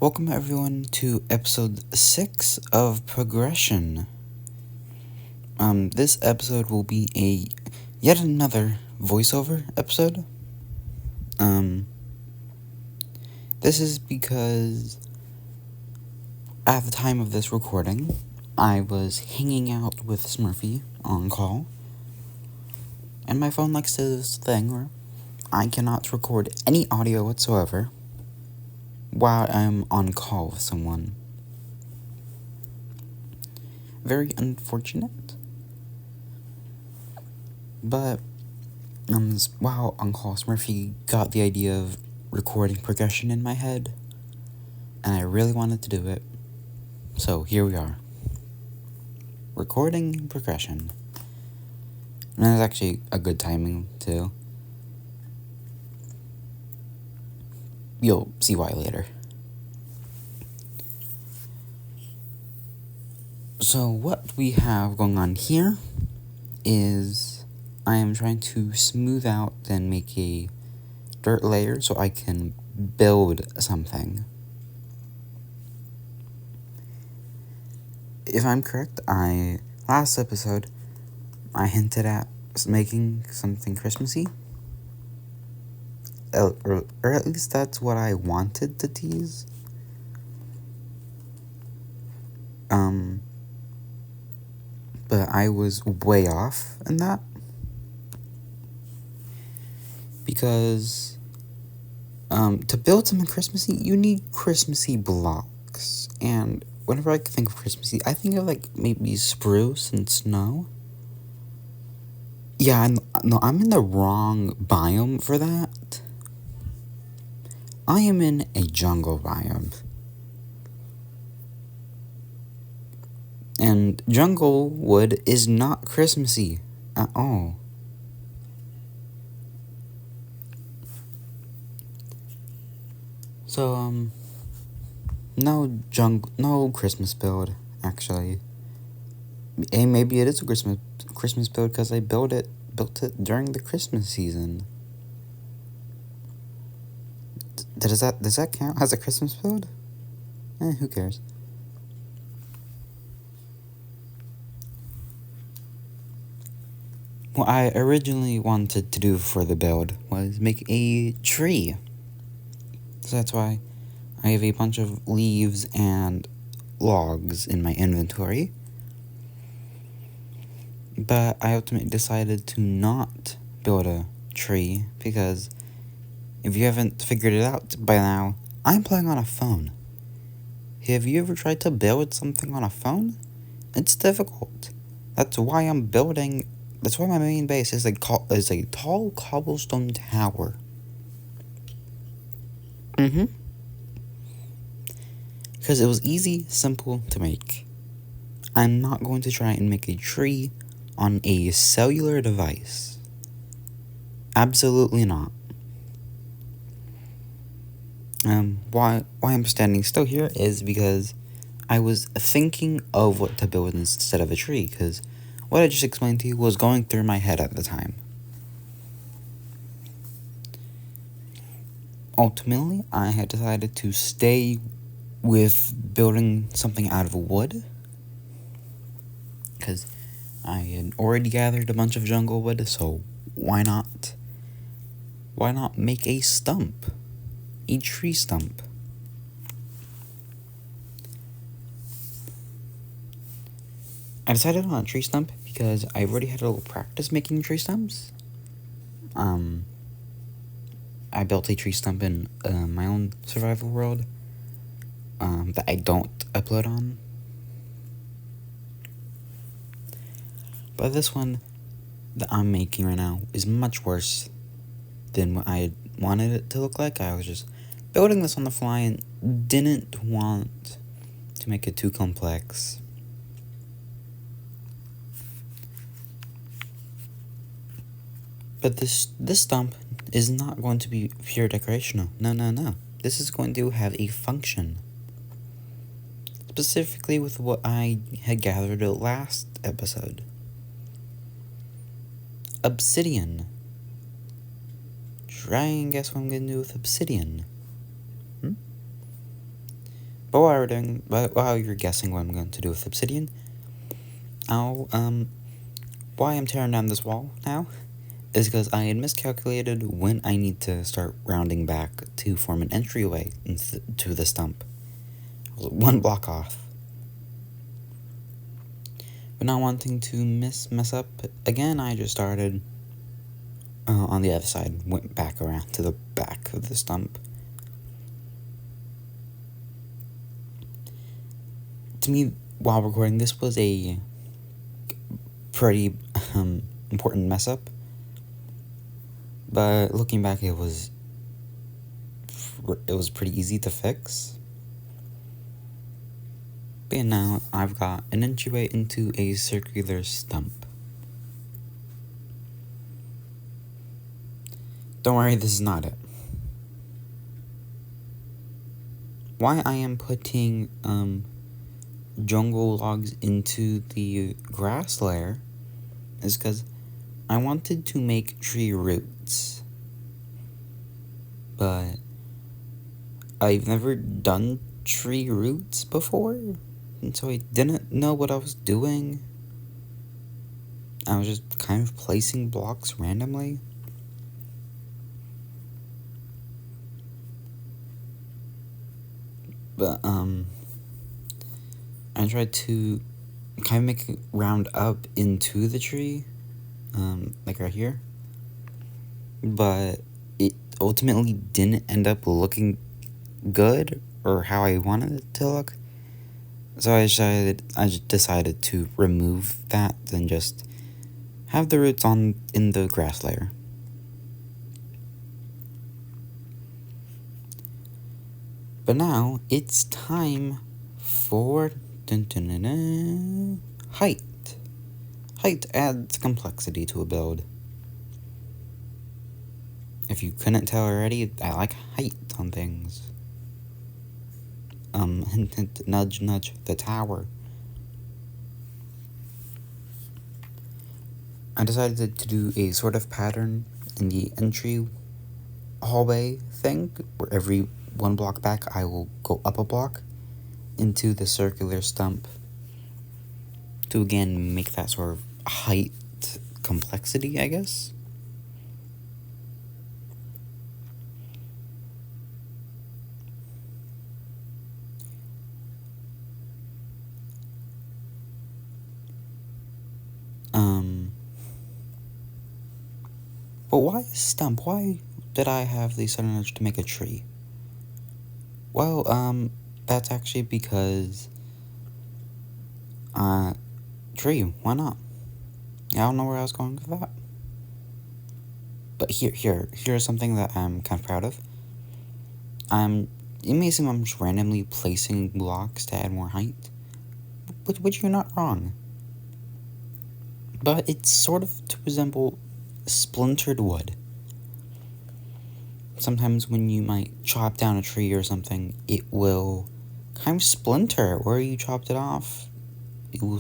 Welcome everyone to episode 6 of Progression. This episode will be yet another voiceover episode. This is because at the time of this recording, I was hanging out with Smurfy on call, and my phone likes to do this thing where I cannot record any audio whatsoever while I'm on call with someone. Very unfortunate. But while on call, Smurfy got the idea of recording progression in my head, and I really wanted to do it. So here we are. Recording progression. And that was actually a good timing too. You'll see why later. So what we have going on here is I am trying to smooth out and make a dirt layer so I can build something. If I'm correct, last episode I hinted at making something Christmassy. Or at least that's what I wanted to tease. But I was way off in that. Because to build something Christmassy, you need Christmassy blocks. And whenever I think of Christmassy, I think of maybe spruce and snow. Yeah, I'm in the wrong biome for that. I am in a jungle biome. And jungle wood is not Christmassy at all. So, no Christmas build, actually. And maybe it is a Christmas build because I built it during the Christmas season. Does that count as a Christmas build? Who cares? What I originally wanted to do for the build was make a tree. So that's why I have a bunch of leaves and logs in my inventory. But I ultimately decided to not build a tree because if you haven't figured it out by now, I'm playing on a phone. Have you ever tried to build something on a phone? It's difficult. That's why my main base is a tall cobblestone tower. Because it was easy, simple to make. I'm not going to try and make a tree on a cellular device. Absolutely not. Why I'm standing still here is because I was thinking of what to build instead of a tree, because what I just explained to you was going through my head at the time. Ultimately, I had decided to stay with building something out of wood, because I had already gathered a bunch of jungle wood, so why not make a stump? A tree stump. I decided on a tree stump because I already had a little practice making tree stumps. I built a tree stump in my own survival world that I don't upload on. But this one that I'm making right now is much worse than what I wanted it to look like. I was just building this on the fly and didn't want to make it too complex. But this stump is not going to be pure decorational. No. This is going to have a function. Specifically with what I had gathered last episode. Obsidian. Try and guess what I'm going to do with obsidian. But while you're guessing what I'm going to do with obsidian, why I'm tearing down this wall now is because I had miscalculated when I need to start rounding back to form an entryway to the stump. I was 1 block off. But not wanting to mess up again, I just started on the other side, went back around to the back of the stump. To me, while recording, this was a pretty important mess up. But looking back, it was pretty easy to fix. But now I've got an entryway into a circular stump. Don't worry, this is not it. Why I am putting jungle logs into the grass layer is because I wanted to make tree roots. But I've never done tree roots before, and so I didn't know what I was doing. I was just kind of placing blocks randomly. But I tried to kind of make it round up into the tree, like right here. But it ultimately didn't end up looking good or how I wanted it to look. So I just decided to remove that and just have the roots in the grass layer. But now it's time for height. Height adds complexity to a build. If you couldn't tell already, I like height on things. Hint, hint, nudge, nudge, the tower. I decided to do a sort of pattern in the entry hallway thing, where every 1 block back I will go up a block into the circular stump to again make that sort of height complexity, I guess. But why a stump? Why did I have the sudden urge to make a tree? Well, that's actually because, tree, why not? I don't know where I was going with that. But here's something that I'm kind of proud of. It may seem I'm just randomly placing blocks to add more height, which you're not wrong. But it's sort of to resemble splintered wood. Sometimes when you might chop down a tree or something, it will kind of splinter where you chopped it off. It will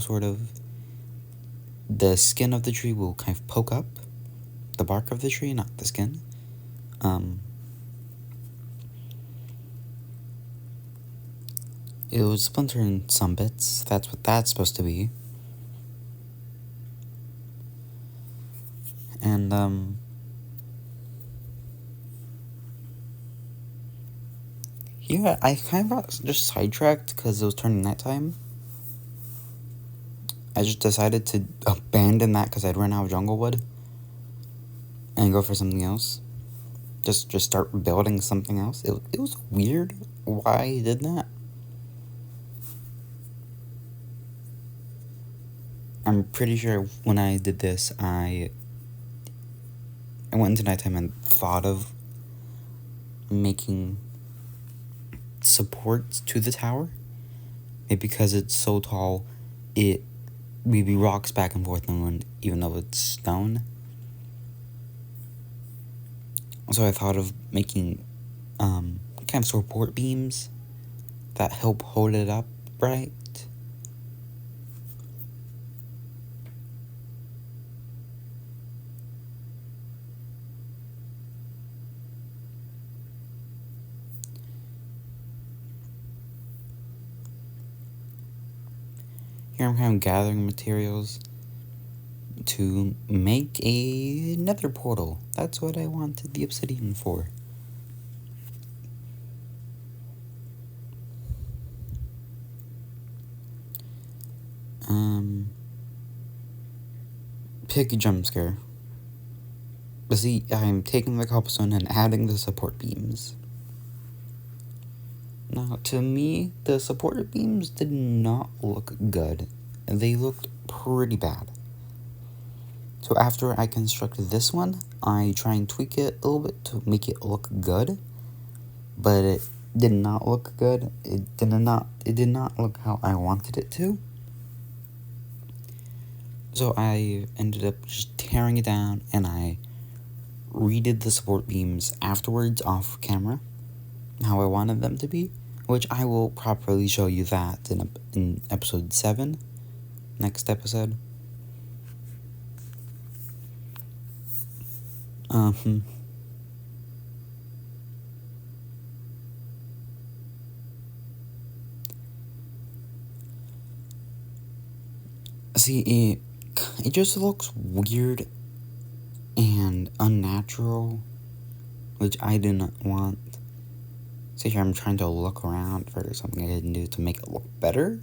the skin of the tree will kind of poke up. The bark of the tree, not the skin. It will splinter in some bits. That's what that's supposed to be. And, yeah, I kind of got just sidetracked because it was turning nighttime. I just decided to abandon that because I'd run out of jungle wood and go for something else. Just start building something else. It was weird why I did that. I'm pretty sure when I did this, I went into nighttime and thought of making supports to the tower. Maybe because it's so tall, it maybe rocks back and forth even though it's stone. So I thought of making kind of support beams that help hold it up right. here I'm kind of gathering materials to make a nether portal. That's what I wanted the obsidian for. Pig jump scare. But see, I'm taking the cobblestone and adding the support beams. Now, to me, the support beams did not look good. They looked pretty bad. So after I constructed this one, I try and tweak it a little bit to make it look good. But it did not look good. It did not look how I wanted it to. So I ended up just tearing it down, and I redid the support beams afterwards off camera, how I wanted them to be, which I will properly show you that in episode 7, next episode. See, it just looks weird and unnatural, which I do not want. See here, I'm trying to look around for something I didn't do to make it look better.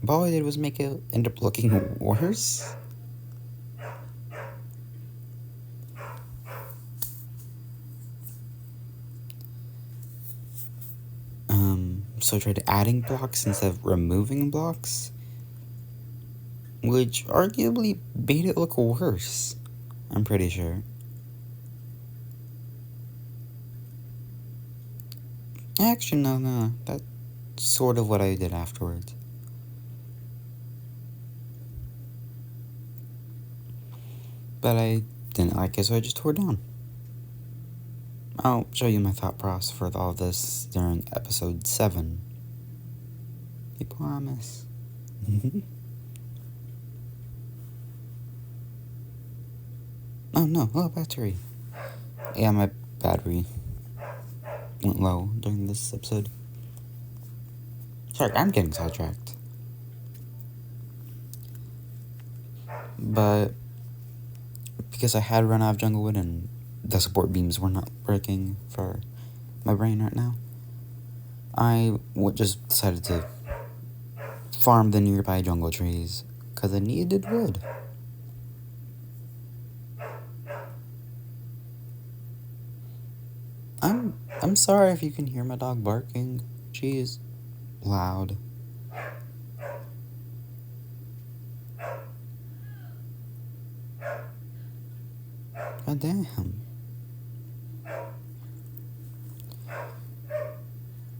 But all I did was make it end up looking worse. So I tried adding blocks instead of removing blocks, which arguably made it look worse, I'm pretty sure. Actually, no, that's sort of what I did afterwards. But I didn't like it, so I just tore it down. I'll show you my thought process for all this during episode 7. I promise. Oh no, battery. Yeah, my battery went low during this episode. Sorry, I'm getting sidetracked. But because I had run out of jungle wood and the support beams were not working for my brain right now, I just decided to farm the nearby jungle trees because I needed wood. I'm sorry if you can hear my dog barking. She is loud. God damn.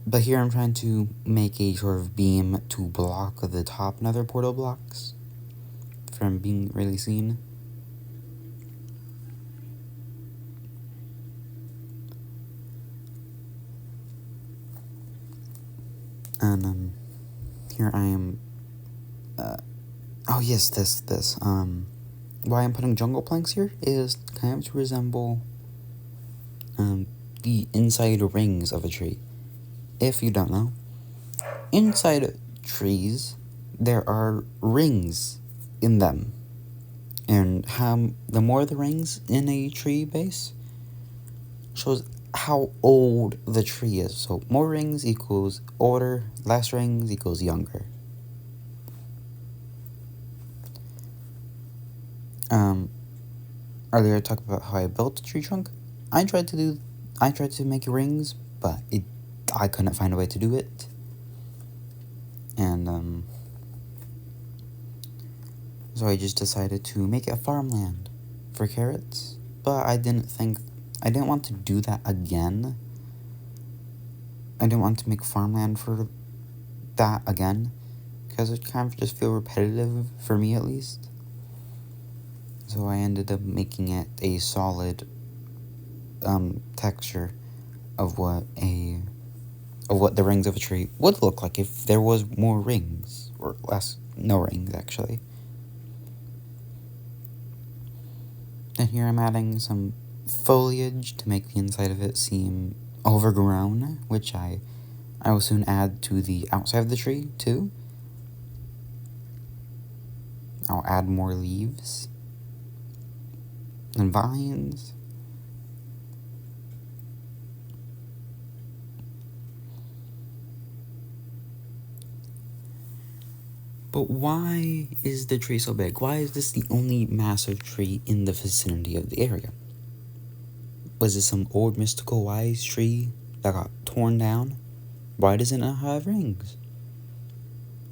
But here I'm trying to make a sort of beam to block the top nether portal blocks from being really seen. And here I am. Oh yes, this. Why I'm putting jungle planks here is kind of to resemble the inside rings of a tree. If you don't know, inside trees there are rings in them, and the more the rings in a tree base shows how old the tree is. So more rings equals older, less rings equals younger. Earlier I talked about how I built a tree trunk. I tried to make rings, but I couldn't find a way to do it. And so I just decided to make a farmland for carrots. But I didn't want to do that again. I didn't want to make farmland for that again, because it kind of just feel repetitive for me at least. So I ended up making it a solid texture of what the rings of a tree would look like if there was more rings, or less, no rings actually. And here I'm adding some foliage to make the inside of it seem overgrown, which I will soon add to the outside of the tree too. I'll add more leaves and vines. But why is the tree so big? Why is this the only massive tree in the vicinity of the area? Was this some old mystical wise tree that got torn down? Why doesn't it have rings?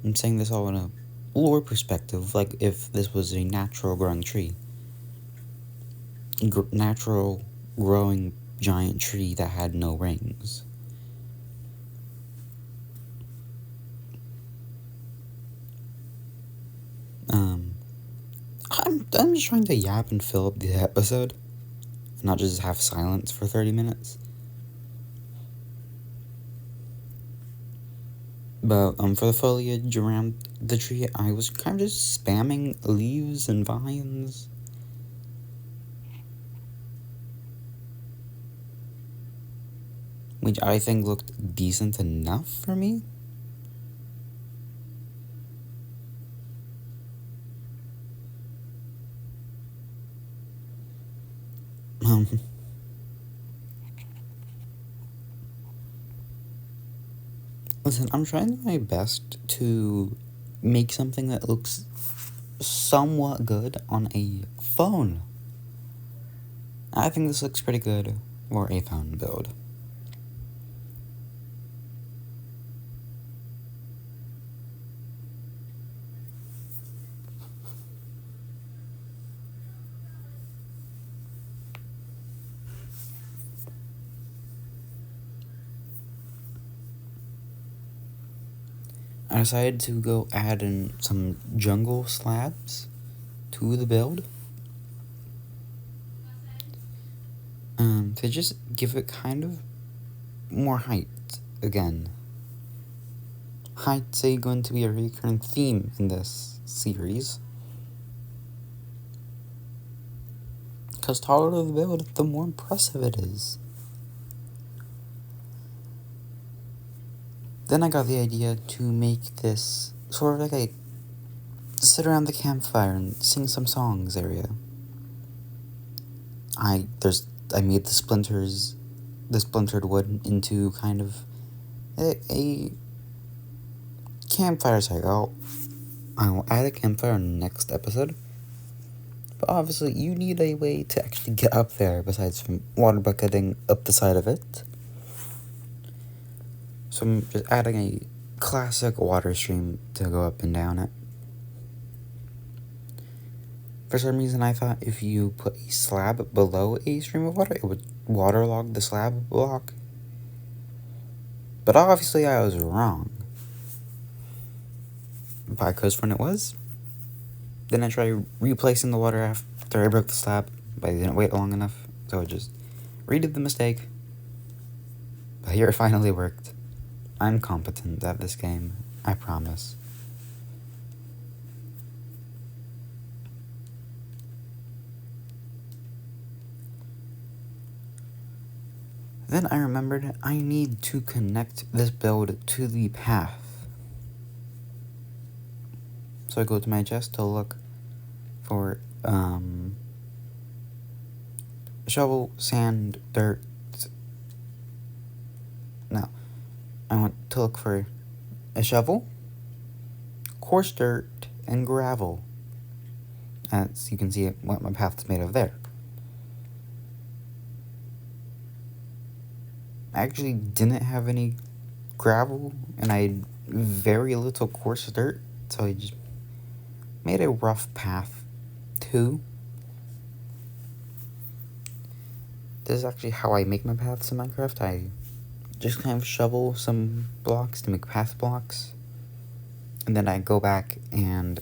I'm saying this all in a lore perspective, like if this was a natural growing tree. Natural growing giant tree that had no rings. I'm just trying to yap and fill up the episode, not just have silence for 30 minutes. But for the foliage around the tree, I was kind of just spamming leaves and vines. Which I think looked decent enough for me. Listen, I'm trying my best to make something that looks somewhat good on a phone. I think this looks pretty good for a phone build. I decided to go add in some jungle slabs to the build. To just give it kind of more height again. Height's going to be a recurring theme in this series. Because taller the build, the more impressive it is. Then I got the idea to make this sort of like a sit around the campfire and sing some songs area. I made the splintered wood into kind of a campfire site. I will add a campfire in the next episode. But obviously, you need a way to actually get up there besides from water bucketing up the side of it. So I'm just adding a classic water stream to go up and down it. For some reason, I thought if you put a slab below a stream of water, it would waterlog the slab block. But obviously, I was wrong. Because when it was, then I tried replacing the water after I broke the slab, but I didn't wait long enough, so I just redid the mistake. But here it finally worked. I'm competent at this game, I promise. Then I remembered I need to connect this build to the path. So I go to my chest to look for shovel, sand, dirt. No, I want to look for a shovel, coarse dirt, and gravel. As you can see what my path is made of there. I actually didn't have any gravel, and I had very little coarse dirt, so I just made a rough path too. This is actually how I make my paths in Minecraft. I just kind of shovel some blocks to make path blocks, and then I go back and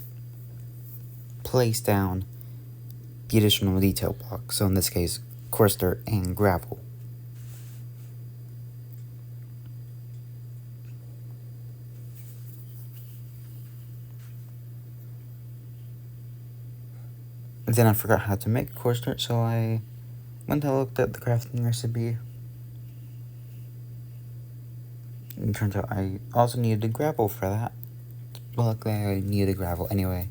place down the additional detail blocks. So in this case, coarse dirt and gravel. Then I forgot how to make coarse dirt, so I went and looked at the crafting recipe. It turns out I also needed gravel for that. Well, luckily I needed gravel anyway.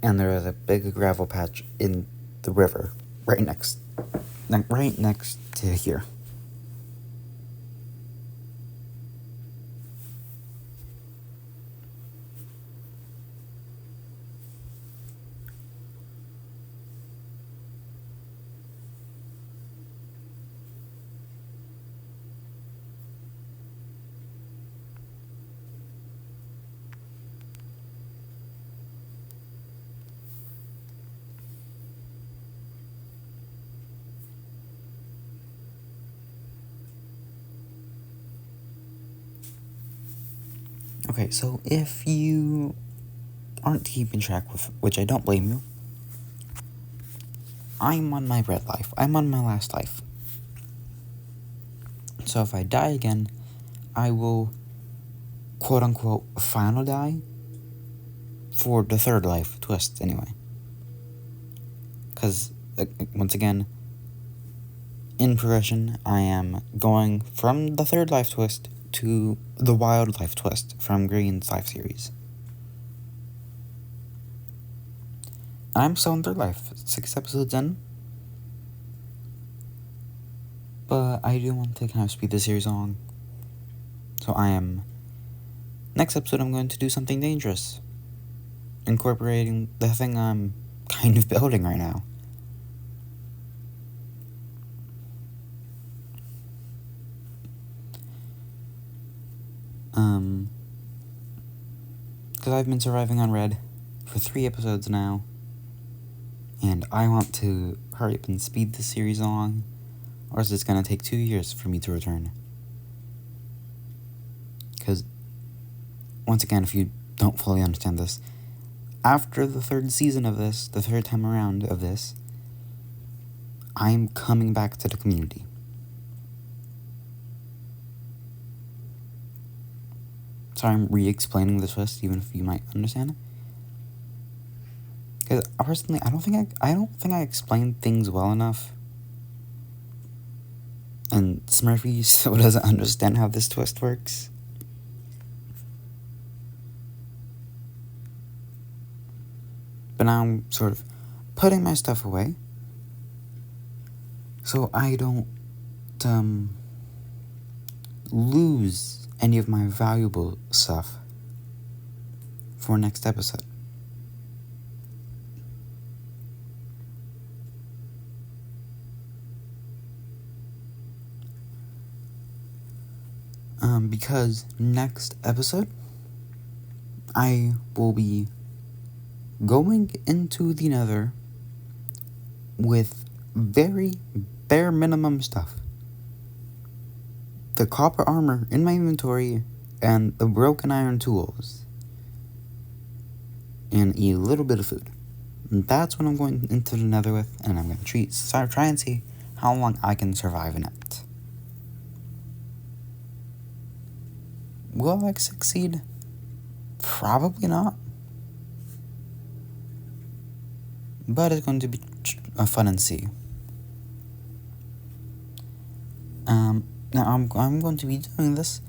and there is a big gravel patch in the river right next to here. Okay, so if you aren't keeping track with, which I don't blame you, I'm on my red life. I'm on my last life. So if I die again, I will quote unquote final die for the third life twist anyway. Because, once again, in progression, I am going from the third life twist to the wildlife twist from Green's life series. I'm still in third life, 6 episodes in. But I do want to kind of speed the series along. So next episode I'm going to do something dangerous. Incorporating the thing I'm kind of building right now. Because I've been surviving on Red for 3 episodes now. And I want to hurry up and speed the series along, or else it's going to take 2 years for me to return. Because, once again, if you don't fully understand this, after the 3rd season of this, the 3rd time around of this, I'm coming back to the community. Sorry, I'm re-explaining the twist, even if you might understand it. Because personally, I don't think I explained things well enough. And Smurfy still doesn't understand how this twist works. But now I'm sort of putting my stuff away, so I don't lose any of my valuable stuff for next episode. Because next episode, I will be going into the nether with very bare minimum stuff. The copper armor in my inventory and the broken iron tools. And a little bit of food. And that's what I'm going into the nether with, and I'm going to try and see how long I can survive in it. Will I succeed? Probably not. But it's going to be fun and see. Now I'm going to be doing this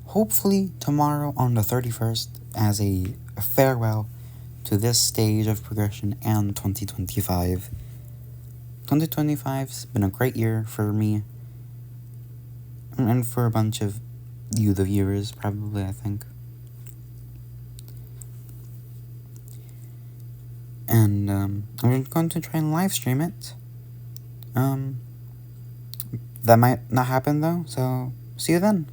hopefully tomorrow on the 31st as a farewell to this stage of progression and 2025. 2025's been a great year for me and for a bunch of you, the viewers, probably, I think. And I'm going to try and live stream it. That might not happen though, so see you then.